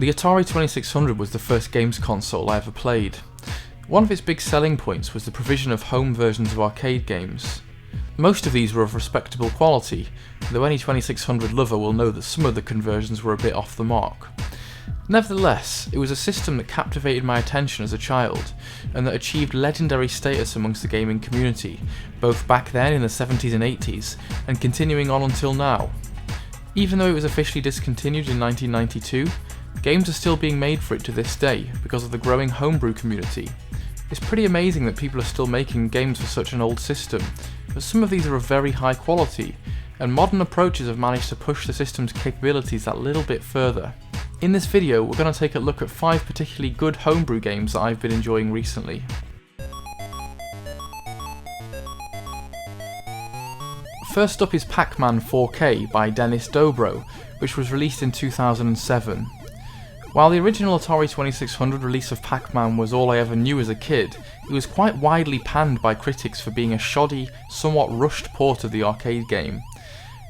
The Atari 2600 was the first games console I ever played. One of its big selling points was the provision of home versions of arcade games. Most of these were of respectable quality, though any 2600 lover will know that some of the conversions were a bit off the mark. Nevertheless, it was a system that captivated my attention as a child, and that achieved legendary status amongst the gaming community, both back then in the 70s and 80s, and continuing on until now. Even though it was officially discontinued in 1992, games are still being made for it to this day because of the growing homebrew community. It's pretty amazing that people are still making games for such an old system, but some of these are of very high quality, and modern approaches have managed to push the system's capabilities that little bit further. In this video, we're going to take a look at 5 particularly good homebrew games that I've been enjoying recently. First up is Pac-Man 4K by Dennis Dobro, which was released in 2007. While the original Atari 2600 release of Pac-Man was all I ever knew as a kid, it was quite widely panned by critics for being a shoddy, somewhat rushed port of the arcade game.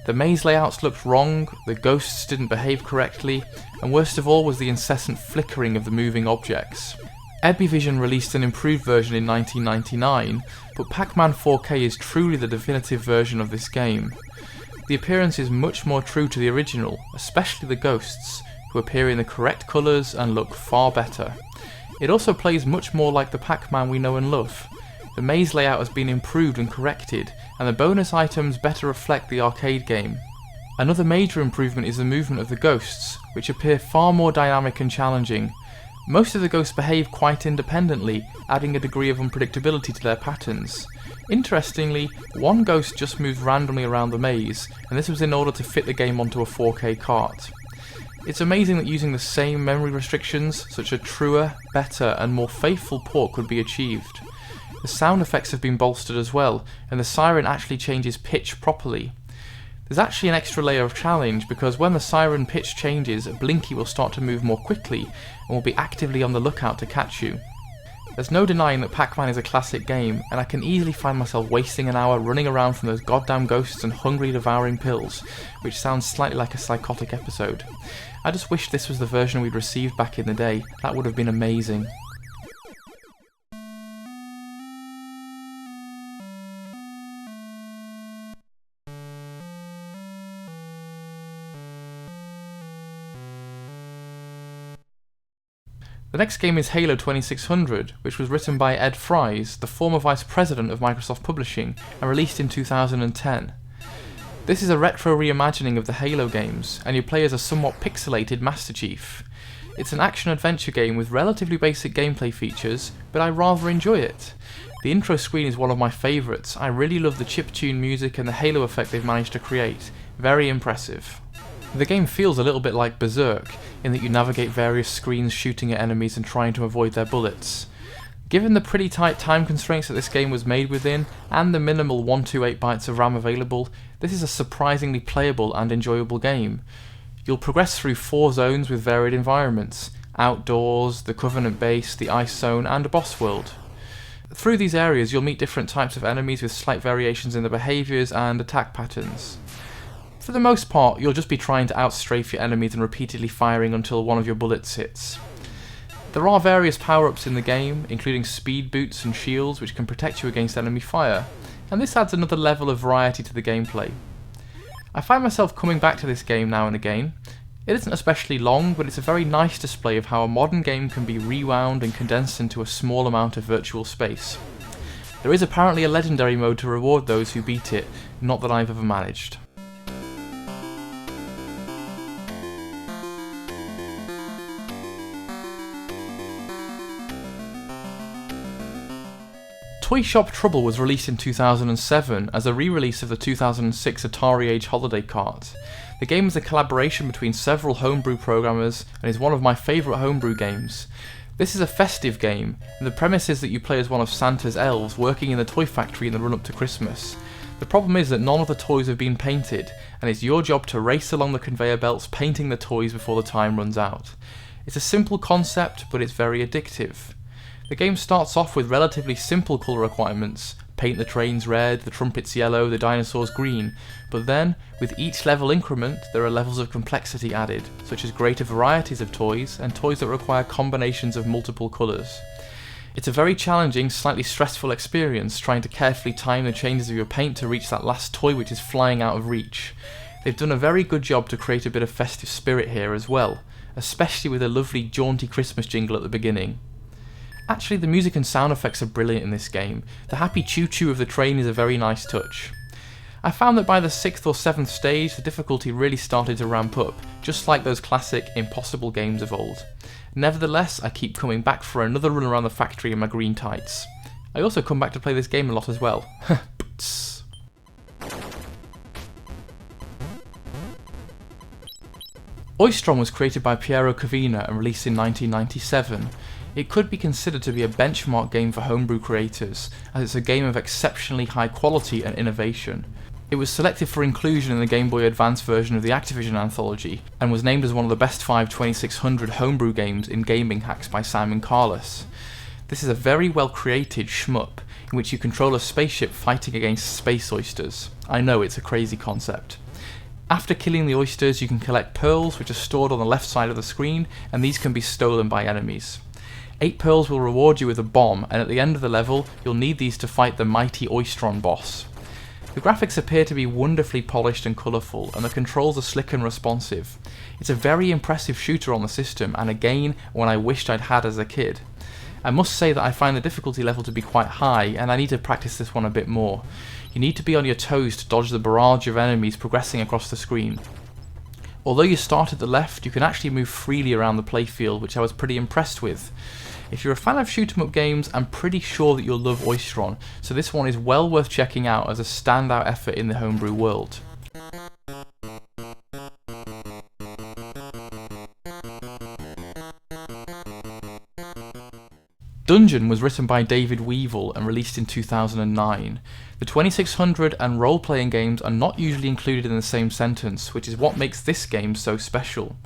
The maze layouts looked wrong, the ghosts didn't behave correctly, and worst of all was the incessant flickering of the moving objects. Ebivision released an improved version in 1999, but Pac-Man 4K is truly the definitive version of this game. The appearance is much more true to the original, especially the ghosts, who appear in the correct colours and look far better. It also plays much more like the Pac-Man we know and love. The maze layout has been improved and corrected, and the bonus items better reflect the arcade game. Another major improvement is the movement of the ghosts, which appear far more dynamic and challenging. Most of the ghosts behave quite independently, adding a degree of unpredictability to their patterns. Interestingly, one ghost just moves randomly around the maze, and this was in order to fit the game onto a 4K cart. It's amazing that using the same memory restrictions, such a truer, better, and more faithful port could be achieved. The sound effects have been bolstered as well, and the siren actually changes pitch properly. There's actually an extra layer of challenge because when the siren pitch changes, Blinky will start to move more quickly and will be actively on the lookout to catch you. There's no denying that Pac-Man is a classic game, and I can easily find myself wasting an hour running around from those goddamn ghosts and hungry devouring pills, which sounds slightly like a psychotic episode. I just wish this was the version we'd received back in the day. That would have been amazing. The next game is Halo 2600, which was written by Ed Fries, the former vice president of Microsoft Publishing, and released in 2010. This is a retro reimagining of the Halo games, and you play as a somewhat pixelated Master Chief. It's an action-adventure game with relatively basic gameplay features, but I rather enjoy it. The intro screen is one of my favourites. I really love the chiptune music and the Halo effect they've managed to create. Very impressive. The game feels a little bit like Berserk, in that you navigate various screens shooting at enemies and trying to avoid their bullets. Given the pretty tight time constraints that this game was made within, and the minimal 128 bytes of RAM available, this is a surprisingly playable and enjoyable game. You'll progress through 4 zones with varied environments: outdoors, the Covenant base, the ice zone, and a boss world. Through these areas you'll meet different types of enemies with slight variations in their behaviours and attack patterns. For the most part, you'll just be trying to outstrafe your enemies and repeatedly firing until one of your bullets hits. There are various power-ups in the game, including speed boots and shields which can protect you against enemy fire, and this adds another level of variety to the gameplay. I find myself coming back to this game now and again. It isn't especially long, but it's a very nice display of how a modern game can be rewound and condensed into a small amount of virtual space. There is apparently a legendary mode to reward those who beat it, not that I've ever managed. Toyshop Trouble was released in 2007 as a re-release of the 2006 Atari Age holiday cart. The game is a collaboration between several homebrew programmers and is one of my favourite homebrew games. This is a festive game, and the premise is that you play as one of Santa's elves working in the toy factory in the run-up to Christmas. The problem is that none of the toys have been painted, and it's your job to race along the conveyor belts painting the toys before the time runs out. It's a simple concept, but it's very addictive. The game starts off with relatively simple colour requirements: paint the trains red, the trumpets yellow, the dinosaurs green, but then, with each level increment, there are levels of complexity added, such as greater varieties of toys, and toys that require combinations of multiple colours. It's a very challenging, slightly stressful experience trying to carefully time the changes of your paint to reach that last toy which is flying out of reach. They've done a very good job to create a bit of festive spirit here as well, especially with a lovely jaunty Christmas jingle at the beginning. Actually, the music and sound effects are brilliant in this game. The happy choo-choo of the train is a very nice touch. I found that by the 6th or 7th stage, the difficulty really started to ramp up, just like those classic, impossible games of old. Nevertheless, I keep coming back for another run around the factory in my green tights. I also come back to play this game a lot as well. Oystron was created by Piero Cavina and released in 1997. It could be considered to be a benchmark game for homebrew creators, as it's a game of exceptionally high quality and innovation. It was selected for inclusion in the Game Boy Advance version of the Activision anthology, and was named as one of the best 5 2600 homebrew games in Gaming Hacks by Simon Carless. This is a very well created shmup, in which you control a spaceship fighting against space oysters. I know, it's a crazy concept. After killing the oysters, you can collect pearls which are stored on the left side of the screen, and these can be stolen by enemies. 8 pearls will reward you with a bomb, and at the end of the level, you'll need these to fight the mighty Oystron boss. The graphics appear to be wonderfully polished and colourful, and the controls are slick and responsive. It's a very impressive shooter on the system, and again, one I wished I'd had as a kid. I must say that I find the difficulty level to be quite high, and I need to practice this one a bit more. You need to be on your toes to dodge the barrage of enemies progressing across the screen. Although you start at the left, you can actually move freely around the playfield, which I was pretty impressed with. If you're a fan of shoot-'em-up games, I'm pretty sure that you'll love Oystron, so this one is well worth checking out as a standout effort in the homebrew world. Dungeon was written by David Weevil and released in 2009. The 2600 and role-playing games are not usually included in the same sentence, which is what makes this game so special.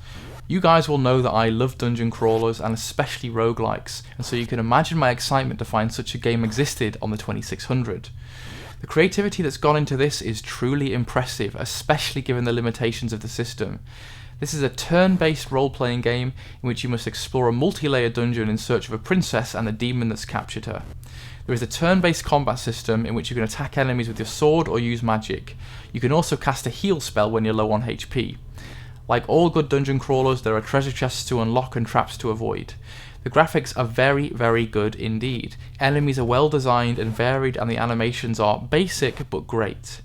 You guys will know that I love dungeon crawlers and especially roguelikes, and so you can imagine my excitement to find such a game existed on the 2600. The creativity that's gone into this is truly impressive, especially given the limitations of the system. This is a turn-based role-playing game in which you must explore a multi-layered dungeon in search of a princess and the demon that's captured her. There is a turn-based combat system in which you can attack enemies with your sword or use magic. You can also cast a heal spell when you're low on HP. Like all good dungeon crawlers, there are treasure chests to unlock and traps to avoid. The graphics are very, very good indeed. Enemies are well designed and varied, and the animations are basic but great.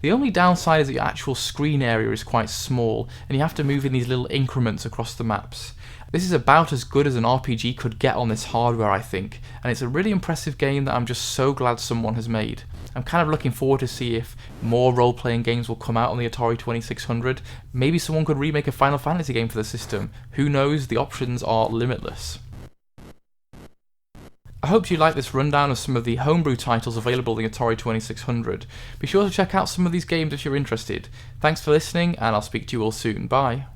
The only downside is that your actual screen area is quite small, and you have to move in these little increments across the maps. This is about as good as an RPG could get on this hardware, I think, and it's a really impressive game that I'm just so glad someone has made. I'm kind of looking forward to see if more role-playing games will come out on the Atari 2600. Maybe someone could remake a Final Fantasy game for the system. Who knows, the options are limitless. I hope you like this rundown of some of the homebrew titles available on the Atari 2600. Be sure to check out some of these games if you're interested. Thanks for listening, and I'll speak to you all soon. Bye.